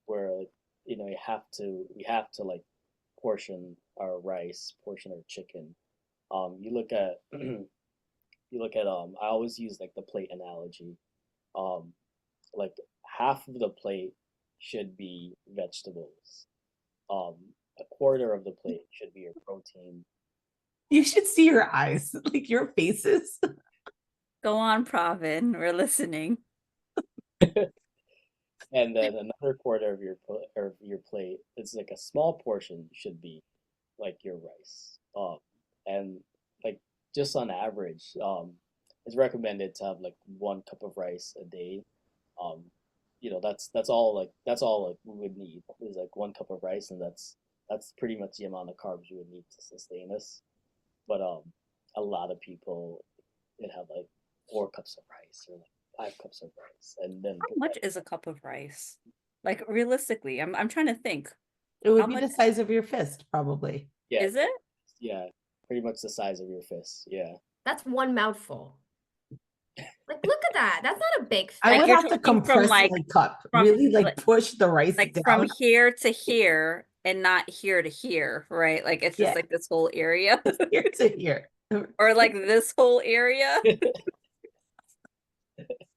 Speaker 4: we have to like portion our rice, portion our chicken. You look at I always use like the plate analogy. Um, like half of the plate should be vegetables. Um, a quarter of the plate should be your protein.
Speaker 1: You should see your eyes, like your faces.
Speaker 3: Go on, Pravin. We're listening.
Speaker 4: And then another quarter of your plate, it's like a small portion should be like your rice. And like just on average, it's recommended to have like 1 cup of rice a day. Um, that's all like we would need is like 1 cup of rice, and that's pretty much the amount of carbs you would need to sustain us. But a lot of people would have like 4 cups of rice or like 5 cups of rice, and then
Speaker 3: How much is a cup of rice? Like realistically, I'm trying to think.
Speaker 1: It would
Speaker 3: How
Speaker 1: be
Speaker 3: much
Speaker 1: the size of your fist, probably.
Speaker 4: yeah,
Speaker 3: is it?
Speaker 4: yeah, pretty much the size of your fist. Yeah.
Speaker 2: That's one mouthful. Like, look at that. That's not a big
Speaker 1: I
Speaker 3: Like
Speaker 1: would
Speaker 3: you're
Speaker 1: have to
Speaker 3: talking from
Speaker 1: compress
Speaker 3: like
Speaker 1: my cup,
Speaker 3: from
Speaker 1: really like
Speaker 3: like
Speaker 1: push the rice
Speaker 3: like
Speaker 1: down.
Speaker 3: from here to here, and not here to here, right? Like it's just
Speaker 1: Yeah.
Speaker 3: like this whole area
Speaker 1: Here to here.
Speaker 3: or like this whole area.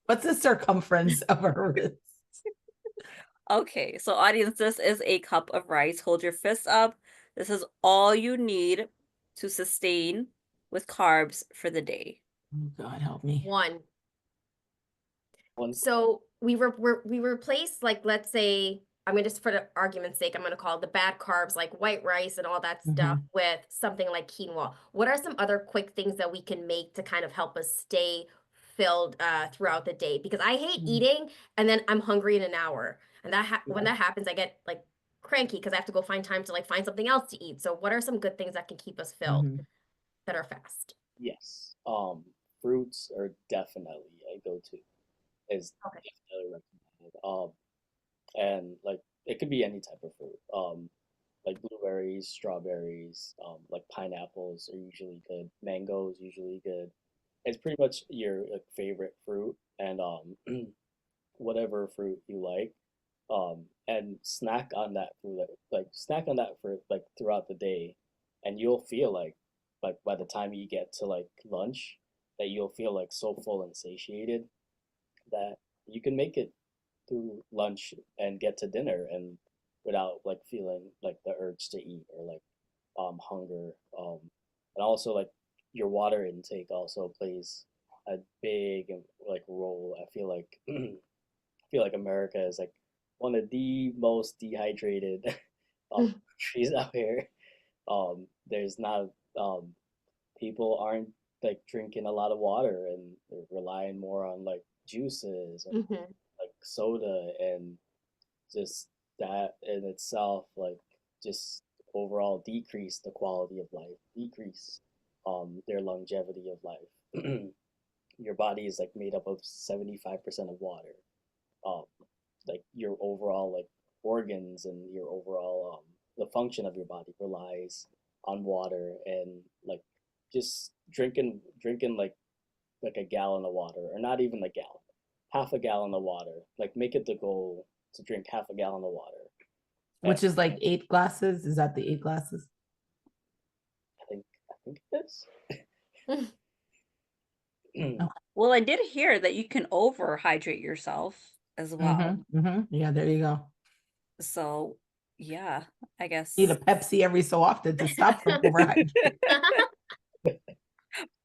Speaker 1: What's the circumference of our wrist?
Speaker 3: Okay, so audience, this is a cup of rice. Hold your fist up. This is all you need to sustain with carbs for the day.
Speaker 1: Oh God, help me.
Speaker 2: One.
Speaker 4: One.
Speaker 2: So we replace, like, let's say, I'm gonna just for the argument's sake, I'm gonna call it the bad carbs like white rice and all that stuff with something like quinoa. What are some other quick things that we can make to kind of help us stay filled throughout the day? Because I hate eating and then I'm hungry in an hour. And when that happens, I get like cranky because I have to go find time to like find something else to eat. So what are some good things that can keep us filled that are fast?
Speaker 4: Yes. Fruits are definitely a go-to. Is
Speaker 2: Okay.
Speaker 4: definitely recommended. And like it could be any type of fruit. Like blueberries, strawberries, like pineapples are usually good. Mango is usually good. It's pretty much your like, favorite fruit, and whatever fruit you like, and snack on that fruit, like snack on that fruit like throughout the day, and you'll feel like by the time you get to like lunch, that you'll feel like so full and satiated that you can make it through lunch and get to dinner and without like feeling like the urge to eat or like hunger, and also like your water intake also plays a big like role. I feel like I feel like America is like one of the most dehydrated countries out here. There's not people aren't like drinking a lot of water, and they're relying more on like juices and
Speaker 2: Mm-hmm.
Speaker 4: like soda, and just that in itself like just overall decrease the quality of life, decrease their longevity of life. Your body is like made up of 75% of water. Um, like your overall like organs and your overall the function of your body relies on water, and like just drinking like a gallon of water, or not even a gallon, half a gallon of water. Like make it the goal to drink half a gallon of water. And
Speaker 1: Which is like 8 glasses. Is that the 8 glasses?
Speaker 4: I think it is.
Speaker 1: Oh.
Speaker 3: Well, I did hear that you can overhydrate yourself as well.
Speaker 1: Yeah, there you go.
Speaker 3: So, yeah, I
Speaker 1: Need a
Speaker 3: guess
Speaker 1: Pepsi every so often to stop from overhydrating.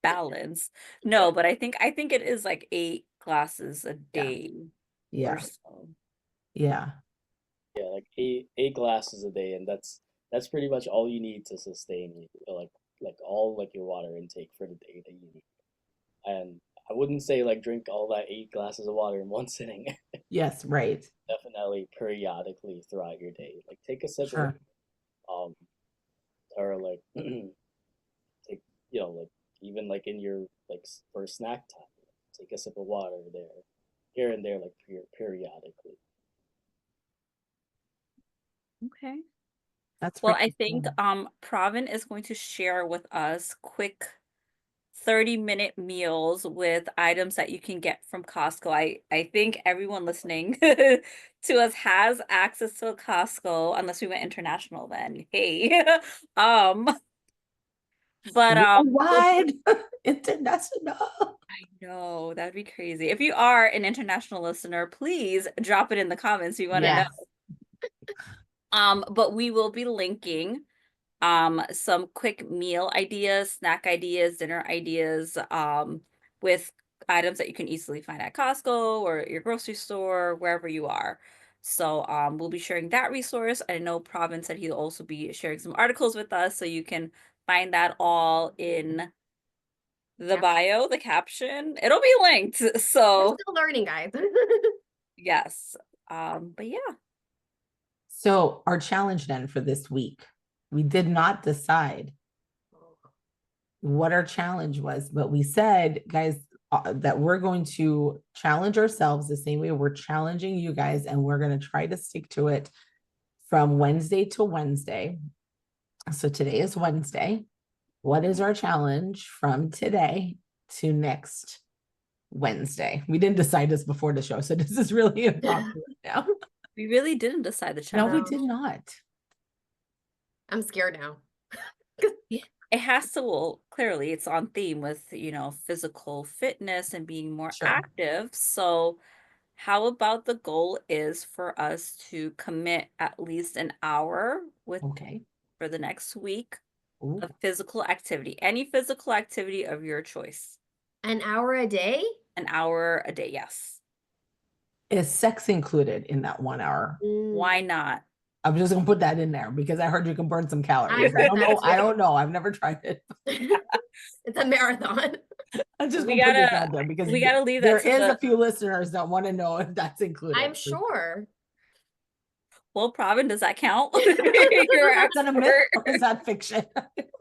Speaker 3: balance. No, but I think it is like 8 glasses a day or
Speaker 1: Yeah,
Speaker 3: so.
Speaker 1: yeah.
Speaker 4: Yeah, like eight glasses a day, and that's pretty much all you need to sustain like all like your water intake for the day that you need. And I wouldn't say like drink all that 8 glasses of water in one sitting.
Speaker 1: Yes, right.
Speaker 4: Definitely periodically throughout your day. Like take a sip of
Speaker 1: Sure.
Speaker 4: um or like take like even like in your like for snack time, take a sip of water there, here and there, like periodically.
Speaker 3: Okay.
Speaker 1: That's
Speaker 3: Well,
Speaker 1: pretty
Speaker 3: I think
Speaker 1: cool.
Speaker 3: Pravin is going to share with us quick 30-minute meals with items that you can get from Costco. I think everyone listening to us has access to a Costco, unless we went international then. Hey. Um, but
Speaker 1: Worldwide, international.
Speaker 3: I know that'd be crazy. If you are an international listener, please drop it in the comments. We want to know.
Speaker 1: Yes.
Speaker 3: But we will be linking some quick meal ideas, snack ideas, dinner ideas, with items that you can easily find at Costco or your grocery store, wherever you are. So we'll be sharing that resource. I know Pravin said he'll also be sharing some articles with us, so you can find that all in the bio, the caption. It'll be linked.
Speaker 2: We're
Speaker 3: So
Speaker 2: still learning, guys.
Speaker 3: yes. But yeah.
Speaker 1: So our challenge then for this week, we did not decide what our challenge was, but we said, guys, that we're going to challenge ourselves the same way we're challenging you guys, and we're going to try to stick to it from Wednesday to Wednesday. So today is Wednesday. What is our challenge from today to next Wednesday? We didn't decide this before the show, so this is really impromptu now.
Speaker 3: We really didn't decide the
Speaker 1: No, we
Speaker 3: challenge.
Speaker 1: did not.
Speaker 2: I'm scared now.
Speaker 3: It has to, well, clearly it's on theme with, physical fitness and being more
Speaker 1: Sure.
Speaker 3: active. So how about the goal is for us to commit at least an hour
Speaker 1: Okay.
Speaker 3: for the next week
Speaker 1: Ooh.
Speaker 3: of physical activity, any physical activity of your choice.
Speaker 2: An hour a day?
Speaker 3: An hour a day, yes.
Speaker 1: Is sex included in that 1 hour?
Speaker 3: Why not?
Speaker 1: I'm just gonna put that in there because I heard you can burn some calories. I
Speaker 2: heard
Speaker 1: don't
Speaker 2: that
Speaker 1: know. I
Speaker 2: too.
Speaker 1: don't know. I've never tried it.
Speaker 2: It's a marathon.
Speaker 1: I'm just
Speaker 3: We
Speaker 1: gonna put this
Speaker 3: gotta
Speaker 1: out there because
Speaker 3: we gotta leave
Speaker 1: there
Speaker 3: that to
Speaker 1: is a
Speaker 3: the
Speaker 1: few listeners that want to know if that's included.
Speaker 2: I'm sure.
Speaker 3: well, Pravin, does that count? You're an
Speaker 1: Is that a myth
Speaker 3: expert.
Speaker 1: or is that fiction?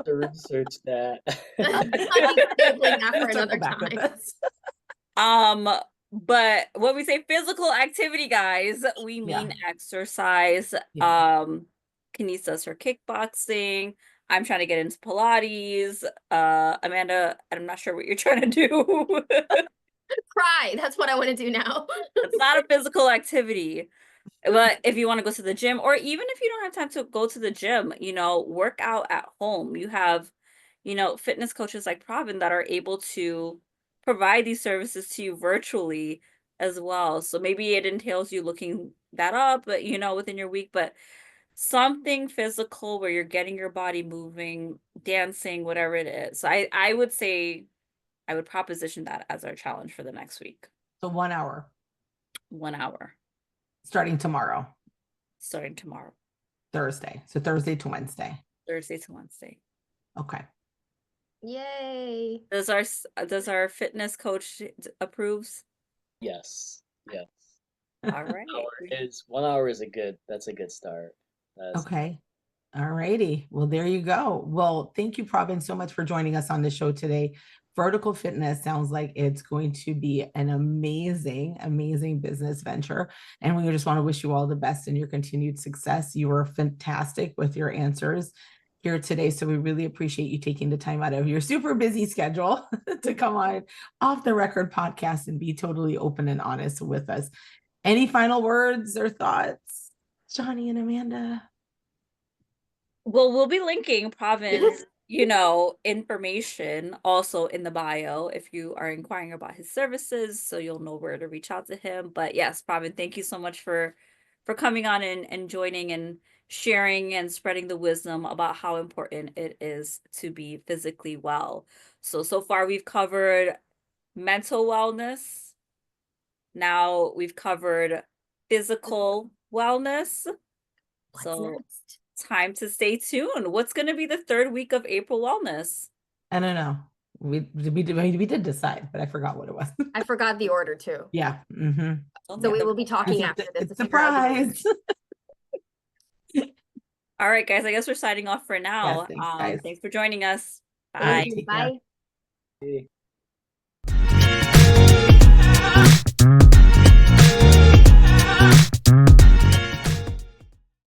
Speaker 4: To research that.
Speaker 2: I'll be tabling that for
Speaker 1: Circle
Speaker 2: another
Speaker 1: back with
Speaker 2: time.
Speaker 1: this.
Speaker 3: But when we say physical activity, guys, we mean exercise.
Speaker 1: Yeah.
Speaker 3: Kinesis or kickboxing. I'm trying to get into Pilates. Amanda, I'm not sure what you're trying to do.
Speaker 2: Cry. That's what I want to do now.
Speaker 3: It's not a physical activity. But if you want to go to the gym, or even if you don't have time to go to the gym, work out at home. You have, fitness coaches like Pravin that are able to provide these services to you virtually as well. So maybe it entails you looking that up, but within your week, but something physical where you're getting your body moving, dancing, whatever it is. So I would say I would proposition that as our challenge for the next week.
Speaker 1: So 1 hour
Speaker 3: 1 hour
Speaker 1: starting tomorrow,
Speaker 3: starting tomorrow,
Speaker 1: Thursday. So Thursday to Wednesday.
Speaker 3: Thursday to Wednesday.
Speaker 1: Okay.
Speaker 2: Yay.
Speaker 3: Does our fitness coach approves?
Speaker 4: Yes. Yes.
Speaker 3: All right.
Speaker 4: 1 hour is that's a good start.
Speaker 1: Okay. All righty. Well, there you go. Well, thank you, Pravin, so much for joining us on the show today. Vertical fitness sounds like it's going to be an amazing, amazing business venture. And we just want to wish you all the best in your continued success. You were fantastic with your answers here today. So we really appreciate you taking the time out of your super busy schedule to come on Off the Record podcast and be totally open and honest with us. Any final words or thoughts, Johnny and Amanda?
Speaker 3: Well, we'll be linking Pravin's, information also in the bio if you are inquiring about his services, so you'll know where to reach out to him. But yes, Pravin, thank you so much for coming on and joining and sharing and spreading the wisdom about how important it is to be physically well. So far we've covered mental wellness. Now we've covered physical wellness.
Speaker 2: What's
Speaker 3: So
Speaker 2: next?
Speaker 3: time to stay tuned. What's going to be the third week of April Wellness?
Speaker 1: I don't know. We did decide, but I forgot what it was.
Speaker 2: I forgot the order too.
Speaker 1: Yeah. Mm-hmm.
Speaker 2: So we will be talking after this. to figure out the order.
Speaker 1: Surprise.
Speaker 3: All right, guys, I guess we're signing off for now.
Speaker 1: Yes, thanks, guys.
Speaker 3: Thanks for joining us.
Speaker 1: All right,
Speaker 3: Bye.
Speaker 2: Thank you.
Speaker 1: take care.
Speaker 2: Bye.
Speaker 4: Hey.